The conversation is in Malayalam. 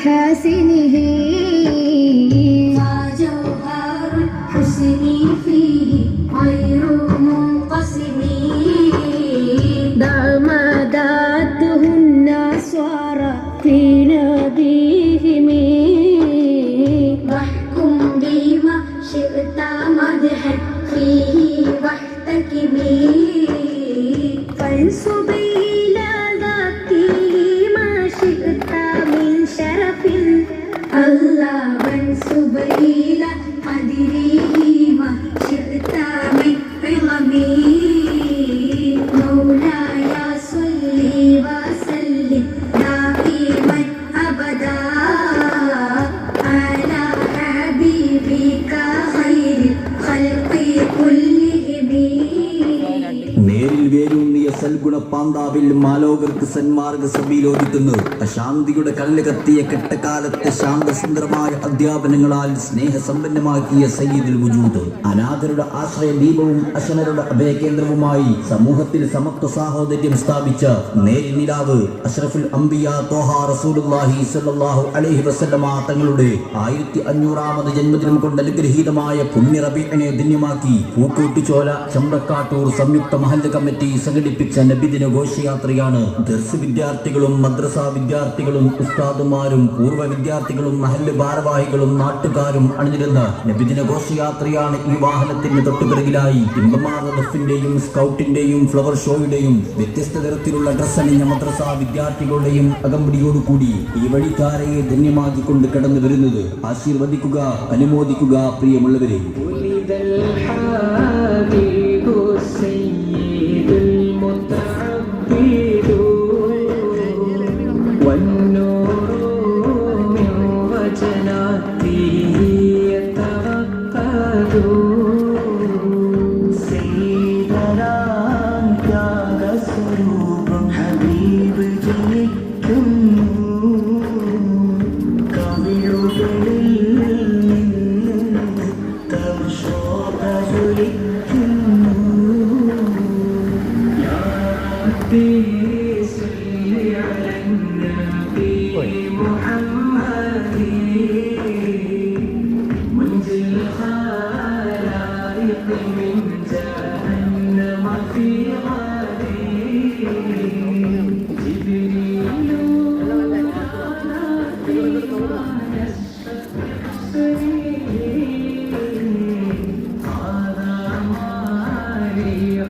محاسنه فجوهر الحسن فيه غير منقسم دامداته النصارى في نبيهم واحكم بما شئت مدحا فيه واحتكمي فانصب إلى ذاته ما شئت من شرف الله وانصب إلى قدره ما شئت من عظم مولاي صل وسلم دائما أبدا على حبيبك خير الخلق كلهم. നേരിൽ വേരൂന്നിയ സൽഗുണ പാന്താവിൽ മാലോകർക്ക് സന്മാർഗ സഭയിലോദിക്കുന്നു. അശാന്തിയുടെ കല്ല് കത്തിയ കെട്ടക്കാലത്തെ ശാന്തസുന്ദരമായ അധ്യാപനങ്ങളാൽ സ്നേഹസമ്പന്നമാക്കിയ സയ്യിദുൽ വജൂദ് അനാഥരുടെ ആശ്രയ ദീപവും അശനരുടെ അഭയകേന്ദ്രവുമായി സമൂഹത്തിൽ സമത്വ സാഹോദര്യം സ്ഥാപിച്ച നേരിനിലാവ് അഷ്റഫുൽ അംബിയ ത്വാഹ റസൂലുള്ളാഹി സ്വല്ലല്ലാഹു അലൈഹി വസല്ലമ തങ്ങളുടെ 1500ാമത് ജന്മദിനം കൊണ്ട് അനുഗ്രഹീതമായ പുണ്യ റബീഇനെ ധന്യമാക്കി പൂക്കോട്ടുചോല ചമ്രക്കാട്ടൂർ സംയുക്ത മഹല്ല് കമ്മിറ്റി സംഘടിപ്പിച്ച നബിദിന ഘോഷയാത്രയാണ്. ദർസ് വിദ്യാർത്ഥികളും മദ്രസ വിദ്യാർത്ഥികളും ഉസ്താദുമാരും പൂർവ്വ വിദ്യാർത്ഥികളും മഹല്ല് ഭാരവാഹികളും നാട്ടുകാരും അണിനിരുന്ന നബിദിന ഘോഷയാത്രയാണ്. ഈ വാഹനത്തിന് തൊട്ടുപിറകിലായി ഇമ്പമാറിന്റെയും സ്കൗട്ടിന്റെയും ഫ്ലവർ ഷോയുടെയും വ്യത്യസ്ത തരത്തിലുള്ള ഡ്രസ് അണിഞ്ഞ മദ്രസ വിദ്യാർത്ഥികളുടെയും അകമ്പടിയോടുകൂടി ഈ വഴിക്കാരയെ ധന്യമാക്കിക്കൊണ്ട് കടന്നു വരുന്നത്. ആശീർവദിക്കുക, അനുമോദിക്കുക പ്രിയമുള്ളവരെ. be